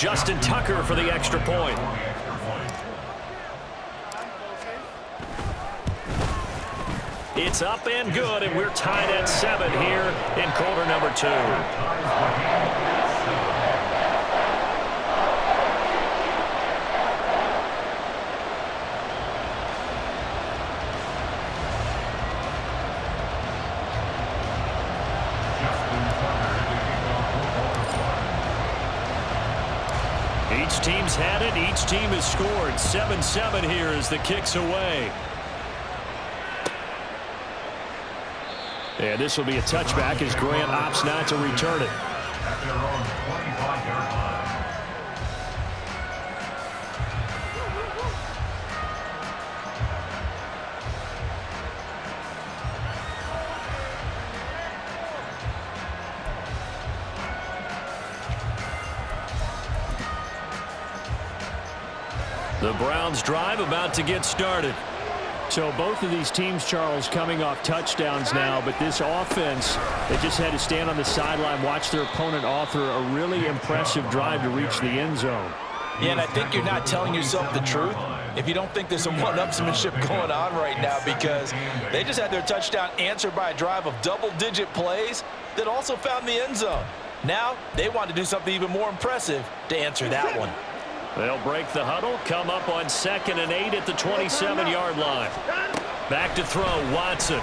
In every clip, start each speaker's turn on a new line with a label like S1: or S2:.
S1: Justin Tucker for the extra point. It's up and good, and we're tied at 7 here in quarter number 2. Each team's had it. Each team has scored. 7-7 here as the kick's away. And this will be a touchback as Grant opts not to return it.
S2: At their own 25-yard line.
S1: The Browns drive about to get started.
S3: So both of these teams, Charles, coming off touchdowns now, but this offense, they just had to stand on the sideline, watch their opponent author a really impressive drive to reach the end zone.
S4: Yeah, and I think you're not telling yourself the truth if you don't think there's some one-upsmanship going on right now, because they just had their touchdown answered by a drive of double-digit plays that also found the end zone. Now they want to do something even more impressive to answer that one.
S1: They'll break the huddle, come up on 2nd and 8 at the 27-yard line. Back to throw, Watson.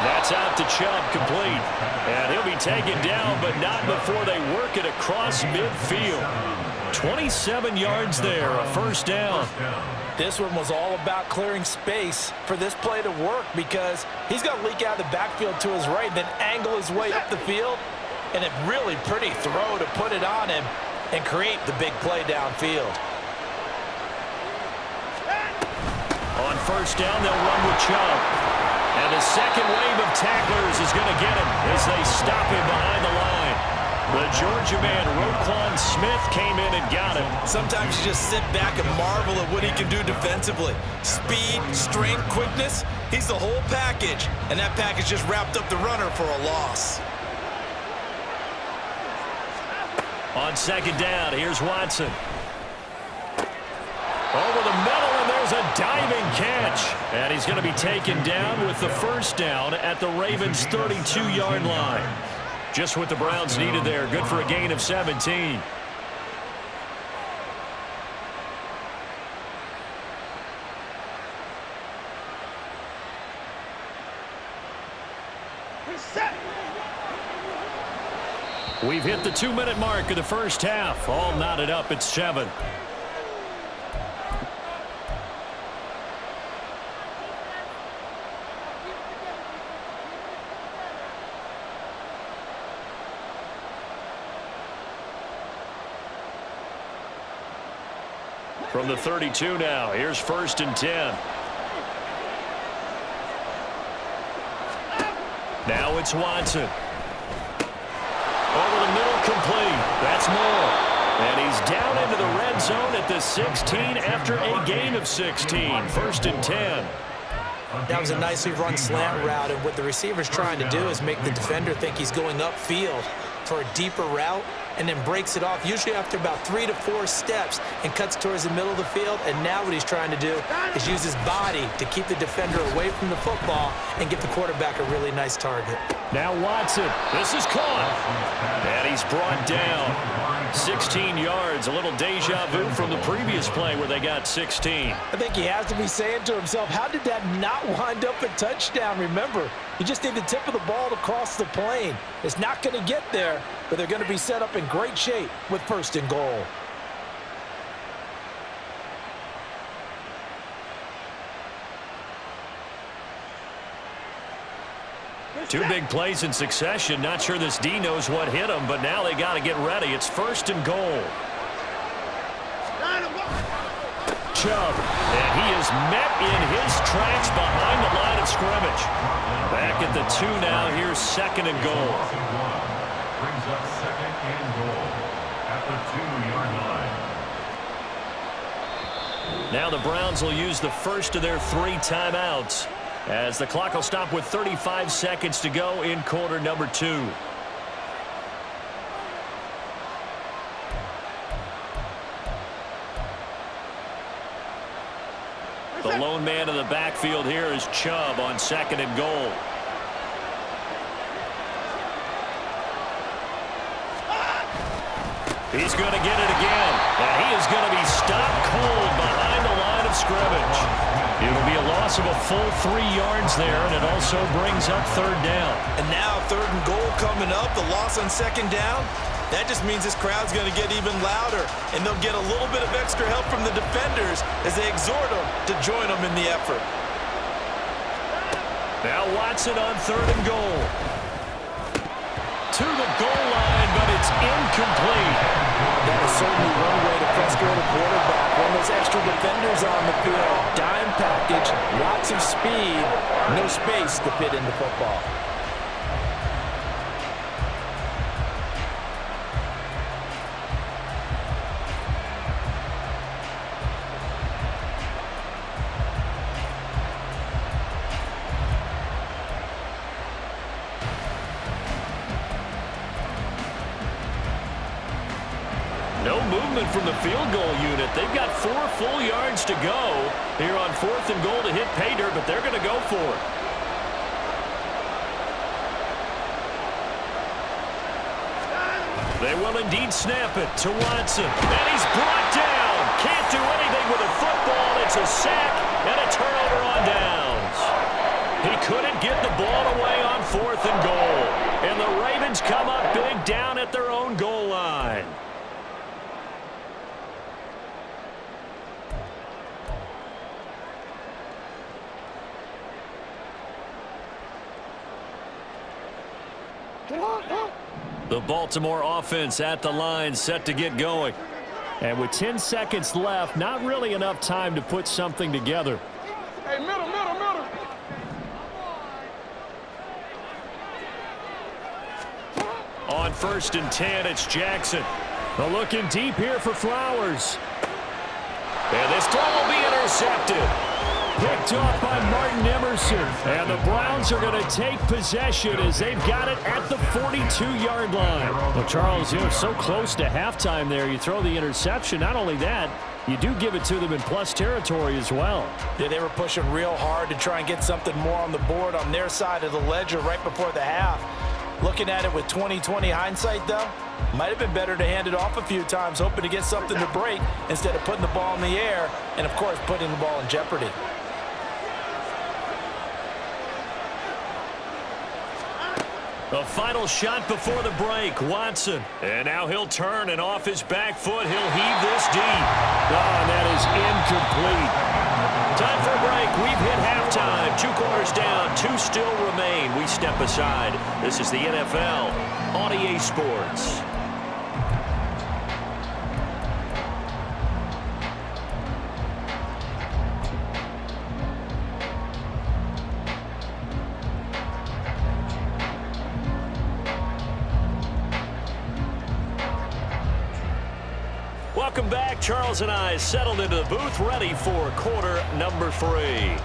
S1: That's out to Chubb, complete. And he'll be taken down, but not before they work it across midfield. 27 yards there, a first down.
S4: This one was all about clearing space for this play to work, because he's going to leak out of the backfield to his right, then angle his way up the field. And a really pretty throw to put it on him and create the big play downfield.
S1: On first down, they'll run with Chubb. And the second wave of tacklers is going to get him as they stop him behind the line. The Georgia man, Roquan Smith, came in and got him.
S4: Sometimes you just sit back and marvel at what he can do defensively. Speed, strength, quickness, he's the whole package. And that package just wrapped up the runner for a loss.
S1: On second down, here's Watson. Over the middle, and there's a diving catch. And he's going to be taken down with the first down at the Ravens' 32-yard line. Just what the Browns needed there. Good for a gain of 17. We've hit the 2-minute mark of the first half. All knotted up at 7. From the 32 now, here's 1st and 10. Now it's Watson. Over the middle, complete. That's Moore. And he's down into the red zone at the 16 after a gain of 16. 1st and 10.
S4: That was a nicely run slant route, and what the receiver's trying to do is make the defender think he's going upfield for a deeper route, and then breaks it off, usually after about 3 to 4 steps, and cuts towards the middle of the field. And now what he's trying to do is use his body to keep the defender away from the football and get the quarterback a really nice target.
S1: Now Watson, this is caught. And he's brought down. 16 yards, a little deja vu from the previous play where they got 16.
S4: I think he has to be saying to himself, how did that not wind up a touchdown? Remember, you just need the tip of the ball to cross the plane. It's not going to get there, but they're going to be set up in great shape with 1st and goal.
S1: Two big plays in succession. Not sure this D knows what hit him, but now they got to get ready. It's 1st and goal. Chubb, and he is met in his tracks behind the line of scrimmage. Back at the 2 now. Here's 2nd and goal.
S2: Brings up 2nd and goal at the 2-yard line.
S1: Now the Browns will use the first of their 3 timeouts, as the clock will stop with 35 seconds to go in quarter number 2. The lone man in the backfield here is Chubb on 2nd and goal. He's going to get it again, and he is going to be stopped cold behind the line of scrimmage. It'll be a loss of a full 3 yards there, and it also brings up 3rd down.
S4: And now 3rd and goal coming up, the loss on 2nd down. That just means this crowd's going to get even louder, and they'll get a little bit of extra help from the defenders as they exhort them to join them in the effort.
S1: Now Watson on 3rd and goal. To the goal line, but it's incomplete.
S5: That is certainly one way to frustrate a quarterback. When those extra defenders on the field, dime package, lots of speed, no space to fit into football.
S1: No movement from the field goal unit. They've got 4 full yards to go here on 4th and goal to hit pay dirt, but they're going to go for it. They will indeed snap it to Watson. And he's brought down. Can't do anything with a football. It's a sack and a turnover on downs. He couldn't get the ball away on 4th and goal. And the Ravens come up big down at their own goal line. The Baltimore offense at the line, set to get going.
S3: And with 10 seconds left, not really enough time to put something together.
S6: Hey, middle.
S1: On 1st and 10, it's Jackson.
S3: Looking deep here for Flowers.
S1: And this throw will be intercepted.
S3: Picked off by Martin Emerson. And the Browns are going to take possession as they've got it at the 42-yard line. Well, Charles, you're so close to halftime there. You throw the interception. Not only that, you do give it to them in plus territory as well.
S5: Yeah, they were pushing real hard to try and get something more on the board on their side of the ledger right before the half. Looking at it with 20/20 hindsight, though, might have been better to hand it off a few times, hoping to get something to break instead of putting the ball in the air and, of course, putting the ball in jeopardy.
S1: The final shot before the break, Watson. And now he'll turn, and off his back foot, he'll heave this deep.
S3: Oh, and that is incomplete.
S1: Time for a break. We've hit halftime. 2 quarters down, 2 still remain. We step aside. This is the NFL on EA Sports. Welcome back. Charles and I settled into the booth, ready for quarter number 3.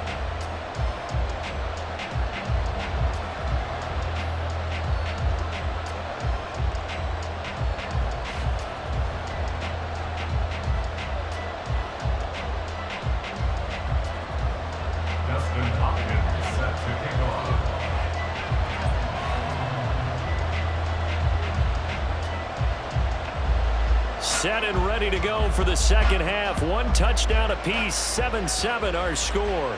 S1: Set and ready to go for the second half. 1 touchdown apiece, 7-7 our score.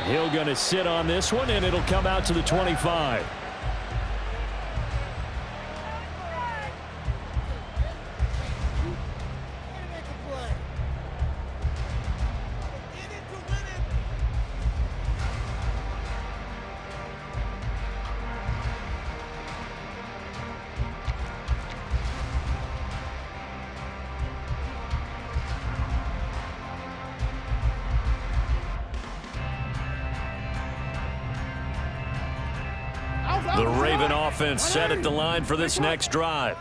S3: Hill going to sit on this one, and it'll come out to the 25.
S1: The Raven offense set at the line for this next drive.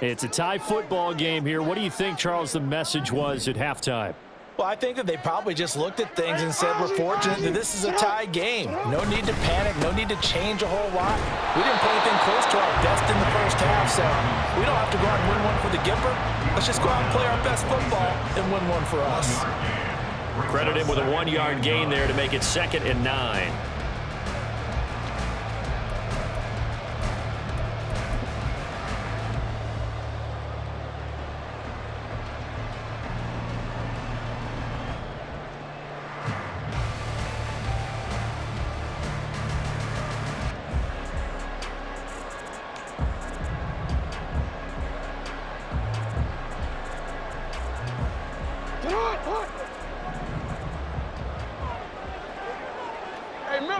S3: It's a tie football game here. What do you think, Charles, the message was at halftime?
S5: Well, I think that they probably just looked at things and said, we're fortunate that this is a tie game. No need to panic, no need to change a whole lot. We didn't play anything close to our best in the first half, so we don't have to go out and win one for the Gipper. Let's just go out and play our best football and win one for us.
S1: Credit him with a 1-yard gain there to make it 2nd and 9.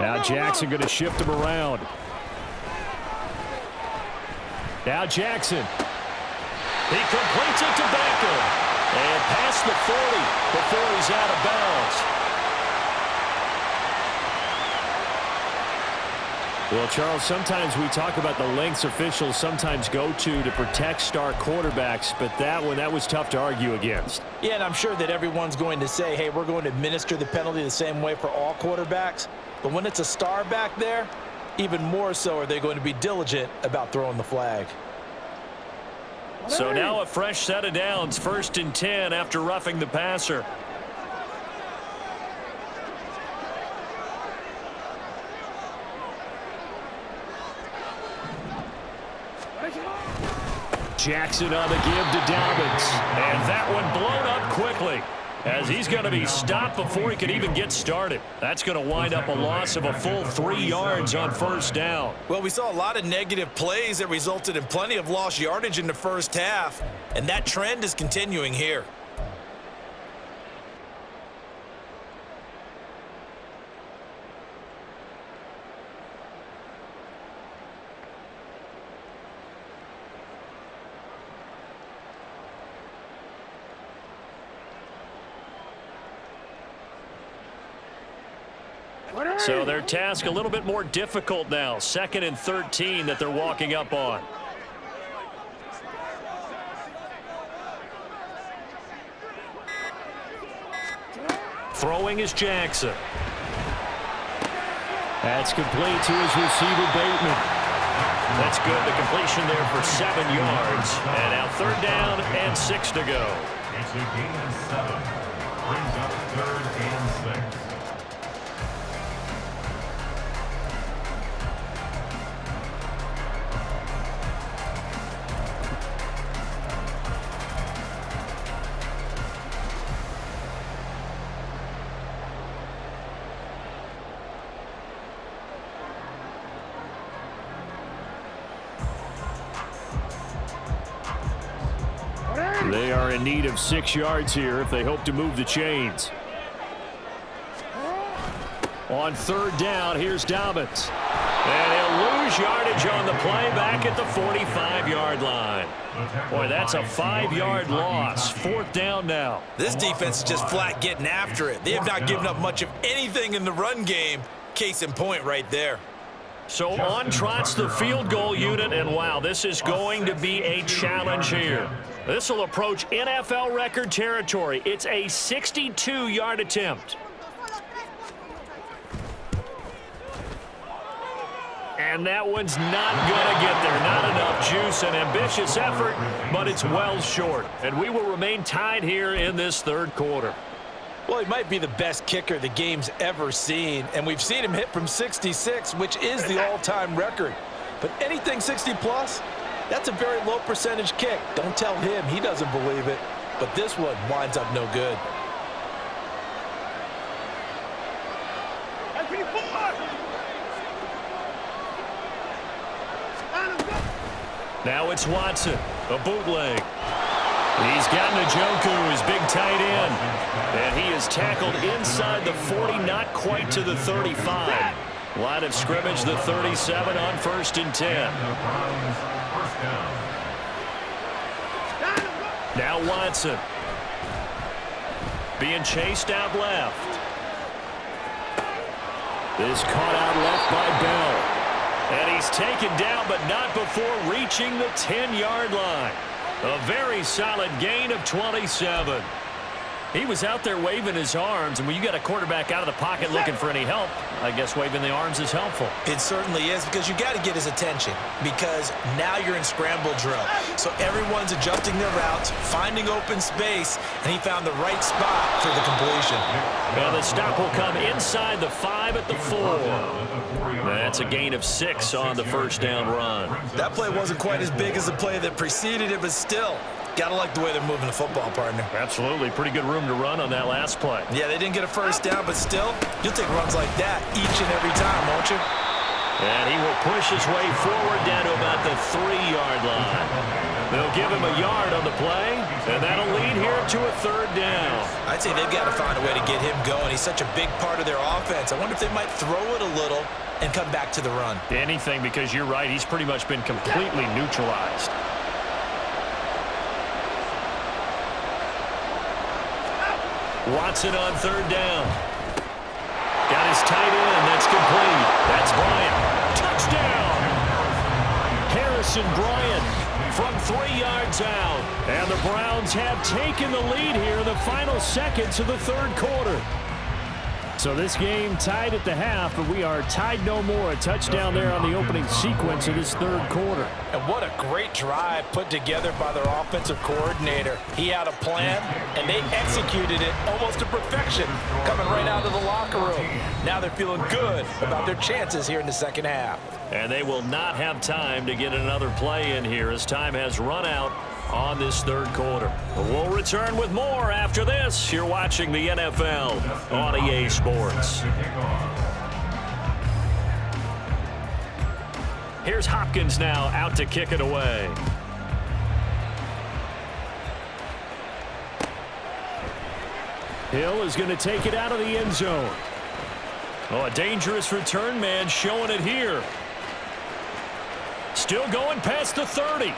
S3: Now Jackson going to shift him around. Now Jackson.
S1: He completes it to Beckham. And past the 40 before he's out of bounds.
S3: Well, Charles, sometimes we talk about the lengths officials sometimes go to protect star quarterbacks, but that one, that was tough to argue against.
S5: Yeah, and I'm sure that everyone's going to say, hey, we're going to administer the penalty the same way for all quarterbacks. But when it's a star back there, even more so are they going to be diligent about throwing the flag.
S1: So now a fresh set of downs, 1st and 10 after roughing the passer.
S3: Jackson on the give to Dobbins.
S1: And that one blown up quickly as he's going to be stopped before he can even get started. That's going to wind up a loss of a full 3 yards on 1st down.
S5: Well, we saw a lot of negative plays that resulted in plenty of lost yardage in the first half, and that trend is continuing here.
S1: So their task a little bit more difficult now. 2nd and 13 that they're walking up on. Throwing is Jackson.
S3: That's complete to his receiver, Bateman.
S1: That's good. The completion there for 7 yards. And now 3rd down and 6 to go.
S2: It's a gain of 7. Brings up 3rd and 6.
S3: They are in need of 6 yards here if they hope to move the chains. On 3rd down, here's Dobbins.
S1: And he'll lose yardage on the play back at the 45-yard line. Boy, that's a 5-yard loss. 4th down now.
S5: This defense is just flat getting after it. They have not given up much of anything in the run game. Case in point right there.
S1: So on trots the field goal unit, and wow, this is going to be a challenge here. This will approach NFL record territory. It's a 62-yard attempt. And that one's not going to get there. Not enough juice. An ambitious effort, but it's well short. And we will remain tied here in this 3rd quarter.
S5: Well, he might be the best kicker the game's ever seen, and we've seen him hit from 66, which is the all-time record. But anything 60-plus, that's a very low percentage kick. Don't tell him he doesn't believe it. But this one winds up no good.
S1: Now it's Watson, a bootleg. He's got Njoku, his big tight end. And he is tackled inside the 40, not quite to the 35. Line of scrimmage, the 37 on 1st and 10. Now Watson. Being chased out left.
S3: This caught out left by Bell.
S1: And he's taken down, but not before reaching the 10-yard line. A very solid gain of 27.
S3: He was out there waving his arms, and when you got a quarterback out of the pocket looking for any help, I guess waving the arms is helpful.
S4: It certainly is, because you got to get his attention, because now you're in scramble drill. So everyone's adjusting their routes, finding open space, and he found the right spot for the completion.
S3: Well, the stop will come inside the 5 at the 4. That's a gain of 6 on the first down run.
S4: That play wasn't quite as big as the play that preceded it, but still, got to like the way they're moving the football, partner.
S3: Absolutely. Pretty good room to run on that last play.
S4: Yeah, they didn't get a first down, but still, you'll take runs like that each and every time, won't you?
S3: And he will push his way forward down to about the 3-yard line. They'll give him a yard on the play, and that'll lead here to a 3rd down.
S4: I'd say they've got to find a way to get him going. He's such a big part of their offense. I wonder if they might throw it a little and come back to the run.
S3: Anything, because you're right. He's pretty much been completely neutralized. Watson on 3rd down. Got his tight end. That's complete. That's Bryant. Touchdown! Harrison Bryant from 3 yards out. And the Browns have taken the lead here in the final seconds of the 3rd quarter. So this game tied at the half, but we are tied no more. A touchdown there on the opening sequence of this 3rd quarter.
S5: And what a great drive put together by their offensive coordinator. He had a plan, and they executed it almost to perfection, coming right out of the locker room. Now they're feeling good about their chances here in the second half.
S3: And they will not have time to get another play in here as time has run out on this 3rd quarter. We'll return with more after this. You're watching the NFL on EA Sports. Here's Hopkins now out to kick it away. Hill is going to take it out of the end zone. Oh, a dangerous return man showing it here. Still going past the 30.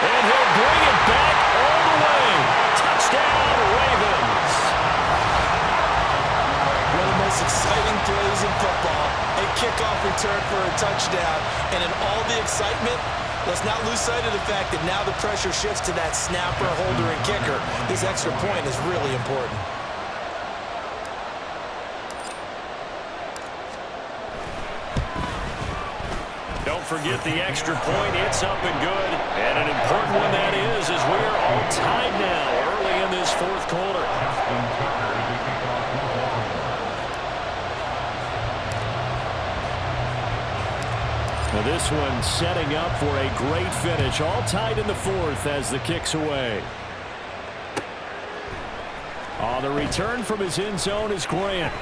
S3: And he'll bring it back all the way. Touchdown, Ravens.
S4: One of the most exciting plays in football. A kickoff return for a touchdown. And in all the excitement, let's not lose sight of the fact that now the pressure shifts to that snapper, holder, and kicker. This extra point is really important.
S3: Don't forget the extra point. It's up and good. And an important one that is, as we're all tied now early in this 4th quarter. Now this one setting up for a great finish. All tied in the 4th as the kick's away. On the return from his end zone is Grant.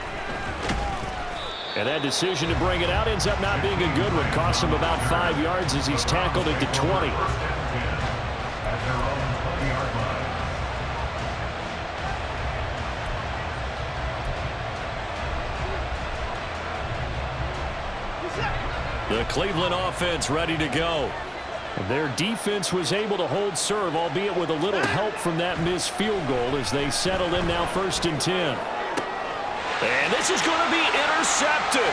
S3: And that decision to bring it out ends up not being a good one. Costs him about 5 yards as he's tackled at the 20. The Cleveland offense ready to go. Their defense was able to hold serve, albeit with a little help from that missed field goal as they settle in now 1st and 10. And this is going to be intercepted.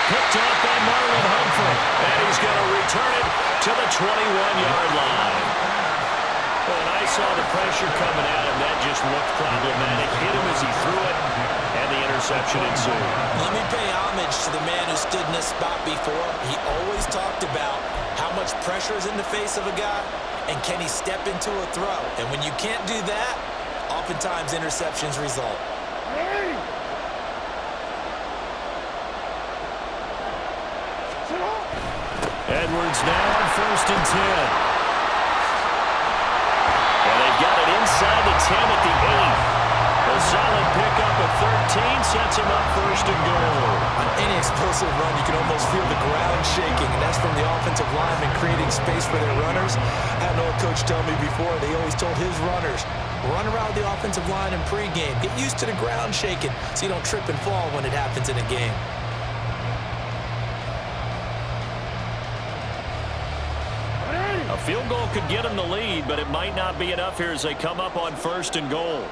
S3: Picked off by Marlon Humphrey. And he's going to return it to the 21-yard line. Well, and I saw the pressure coming at him. That just looked problematic. Hit him as he threw it, and the interception ensued.
S4: Let me pay homage to the man who stood in this spot before. He always talked about how much pressure is in the face of a guy, and can he step into a throw. And when you can't do that, oftentimes interceptions result.
S3: Edwards now on 1st and 10. And they've got it inside the 10 at the 8. A solid pickup of 13 sets him up 1st and goal.
S4: On any explosive run, you can almost feel the ground shaking, and that's from the offensive linemen creating space for their runners. I had an old coach tell me before, they always told his runners, run around the offensive line in pregame. Get used to the ground shaking so you don't trip and fall when it happens in a game.
S3: A field goal could get them the lead, but it might not be enough here as they come up on 1st and goal.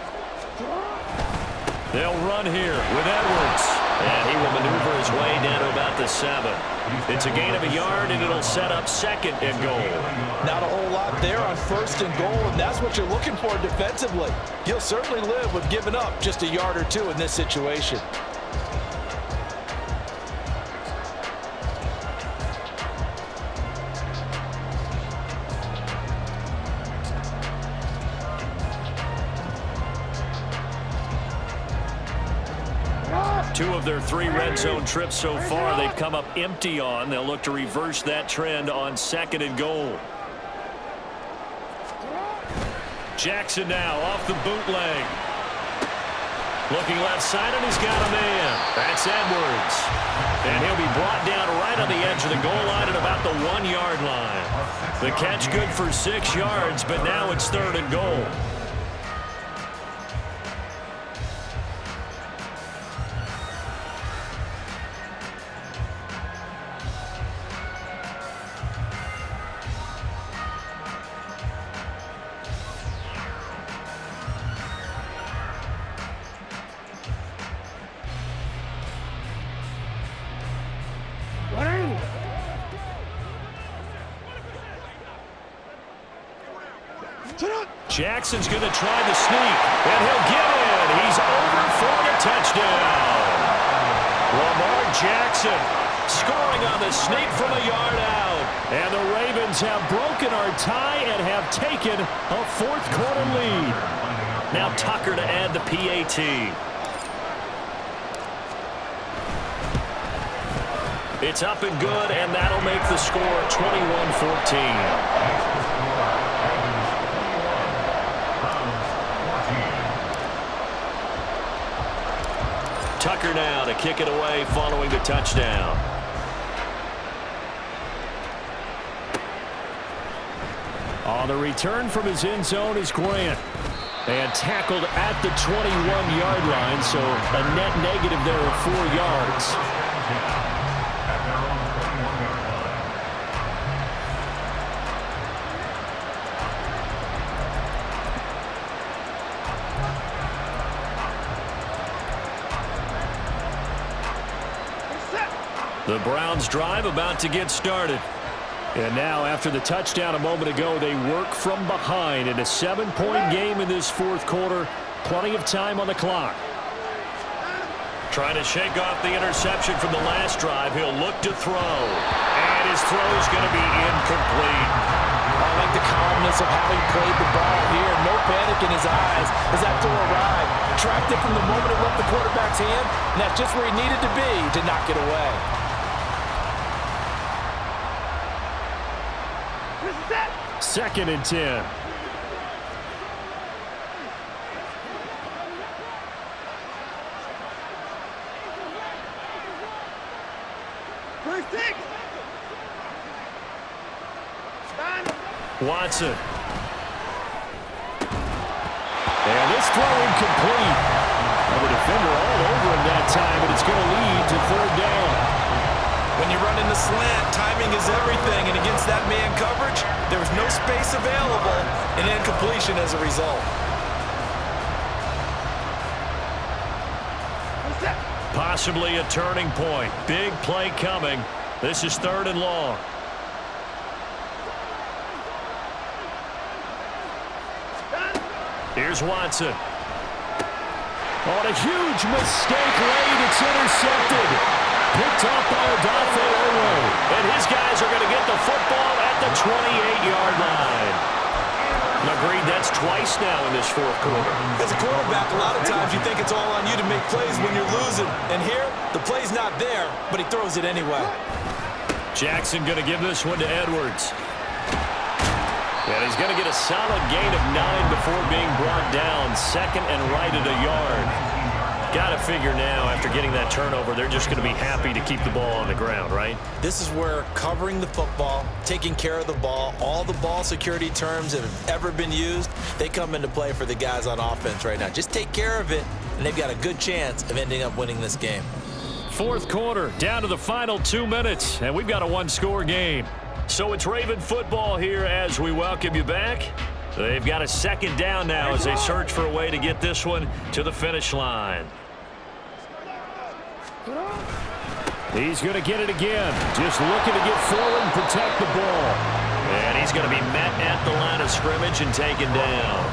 S3: They'll run here with Edwards. And he will maneuver his way
S1: down to about the 7. It's a gain of a yard, and it'll set up 2nd and goal.
S5: Not a whole lot there on 1st and goal, and that's what you're looking for defensively. You'll certainly live with giving up just a yard or 2 in this situation.
S1: Two of their 3 red zone trips so far they've come up empty on. They'll look to reverse that trend on 2nd and goal. Jackson now off the bootleg. Looking left side, and he's got a man. That's Edwards. And he'll be brought down right on the edge of the goal line at about the 1-yard line. The catch good for 6 yards, but now it's 3rd and goal. Jackson's going to try the sneak, and he'll get in. He's over for the touchdown. Lamar Jackson scoring on the sneak from a yard out. And the Ravens have broken our tie and have taken a 4th quarter lead. Now Tucker to add the PAT. It's up and good, and that'll make the score 21-14. Tucker now to kick it away following the touchdown.
S3: On the return from his end zone is Grant. And tackled at the 21-yard line, so a net negative there of 4 yards.
S1: The Browns drive about to get started.
S3: And now, after the touchdown a moment ago, they work from behind in a 7-point game in this 4th quarter. Plenty of time on the clock.
S1: Trying to shake off the interception from the last drive. He'll look to throw. And his throw is going to be incomplete.
S5: I like the calmness of how he played the ball here. No panic in his eyes as that throw arrived. Tracked it from the moment it left the quarterback's hand, and that's just where he needed to be to knock it away.
S3: 2nd and 10.
S1: Watson.
S3: And this throw incomplete. And the defender all over him that time, and it's going to lead to 3rd down.
S5: When you run in the slant, timing is everything, and against that man coverage, there was no space available, and incompletion as a result.
S1: Possibly a turning point. Big play coming. This is 3rd and long. Here's Watson.
S3: On a huge mistake late, it's intercepted. Picked off by Odafe Oweh.
S1: And his guys are going to get the football at the 28-yard line. Agreed, that's twice now in this 4th quarter.
S4: As a quarterback, a lot of times you think it's all on you to make plays when you're losing. And here, the play's not there, but he throws it anyway.
S1: Jackson going to give this one to Edwards. And he's going to get a solid gain of 9 before being brought down. 2nd and right at a yard. Got to figure now, after getting that turnover, they're just going to be happy to keep the ball on the ground, right?
S4: This is where covering the football, taking care of the ball, all the ball security terms that have ever been used, they come into play for the guys on offense right now. Just take care of it, and they've got a good chance of ending up winning this game.
S1: 4th quarter, down to the final 2 minutes, and we've got a 1-score game. So it's Raven football here as we welcome you back. They've got a 2nd down now as they search for a way to get this one to the finish line.
S3: He's going to get it again. Just looking to get forward and protect the ball.
S1: And he's going to be met at the line of scrimmage and taken down.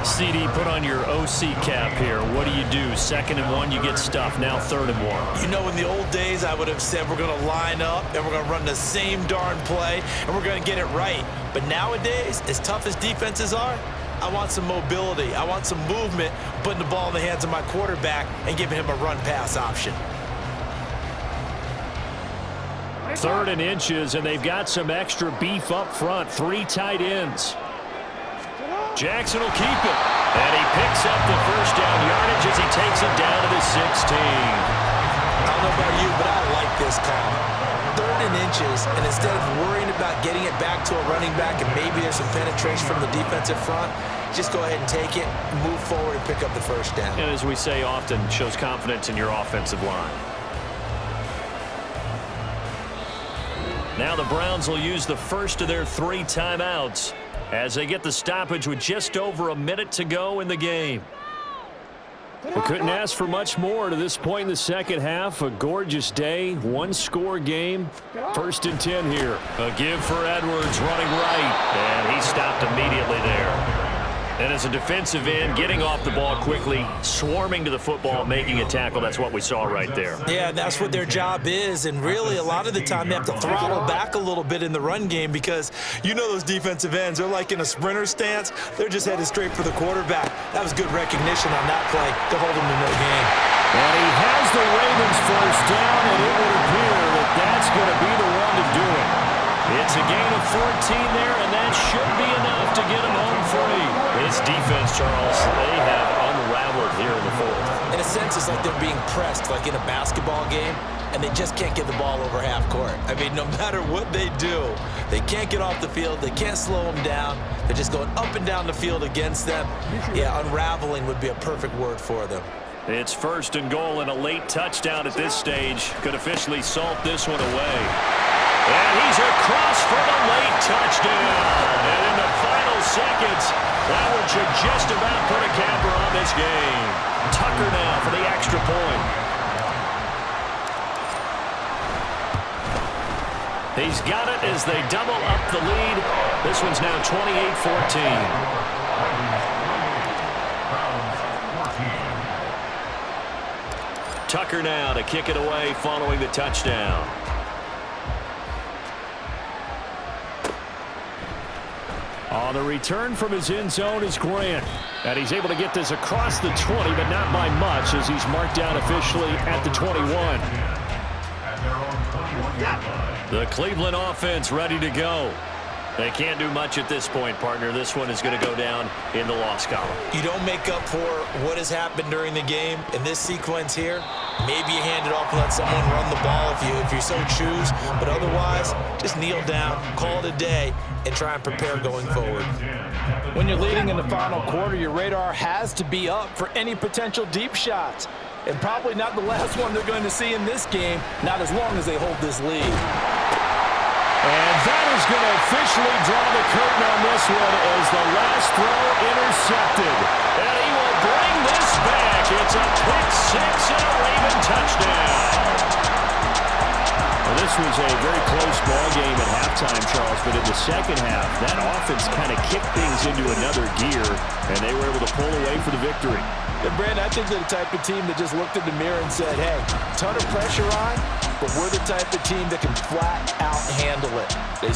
S3: CD, put on your OC cap here. What do you do? 2nd and 1, you get stuffed. Now 3rd and 1.
S5: You know, in the old days, I would have said we're going to line up and we're going to run the same darn play and we're going to get it right. But nowadays, as tough as defenses are, I want some mobility. I want some movement, putting the ball in the hands of my quarterback and giving him a run-pass option.
S3: 3rd and inches, and they've got some extra beef up front. 3 tight ends. Jackson will keep it.
S1: And he picks up the first down yardage as he takes it down to the 16.
S4: I don't know about you, but I like this call. 3rd and inches, and instead of worrying about getting it back to a running back and maybe there's some penetration from the defensive front, just go ahead and take it, move forward, and pick up the first down.
S3: And as we say often, shows confidence in your offensive line.
S1: Now the Browns will use the first of their 3 timeouts as they get the stoppage with just over a minute to go in the game.
S3: We couldn't ask for much more to this point in the second half. A gorgeous day, 1-score game. 1st and 10 here.
S1: A give for Edwards running right, and he stopped immediately there. And as a defensive end, getting off the ball quickly, swarming to the football, making a tackle, that's what we saw right there.
S4: Yeah, that's what their job is, and really a lot of the time they have to throttle back a little bit in the run game because you know those defensive ends, they're like in a sprinter stance. They're just headed straight for the quarterback. That was good recognition on that play to hold him to no gain.
S3: And he has the Ravens first down, and it would appear that that's going to be the one to do it.
S1: It's a gain of 14 there, and that should be enough to get him home free. This defense, Charles, they have unraveled here in the 4th.
S4: In a sense, it's like they're being pressed, like in a basketball game, and they just can't get the ball over half court. I mean, no matter what they do, they can't get off the field. They can't slow them down. They're just going up and down the field against them. Yeah, unraveling would be a perfect word for them.
S1: It's 1st and goal and a late touchdown at this stage. Could officially salt this one away. And he's across for the late touchdown. And in the final seconds, that one should just about put a capper on this game. Tucker now for the extra point. He's got it as they double up the lead. This one's now 28-14. Tucker now to kick it away following the touchdown.
S3: On the return from his end zone is Grant. And he's able to get this across the 20, but not by much as he's marked down officially at the 21.
S1: The Cleveland offense ready to go. They can't do much at this point, partner. This one is going to go down in the loss column.
S4: You don't make up for what has happened during the game. In this sequence here, maybe you hand it off and let someone run the ball if you so choose. But otherwise, just kneel down, call it a day, and try and prepare going forward.
S5: When you're leading in the final quarter, your radar has to be up for any potential deep shots. And probably not the last one they're going to see in this game, not as long as they hold this lead.
S3: And that is going to officially draw the curtain on this one as the last throw intercepted.
S1: And he will bring this back. It's a pick six and a Raven touchdown.
S3: Well, this was a very close ball game at halftime, Charles, but in the second half, that offense kind of kicked things into another gear, and they were able to pull away for the victory.
S5: And Brandon, I think they're the type of team that just looked in the mirror and said, hey, ton of pressure on, but we're the type of team that can flat out handle it. They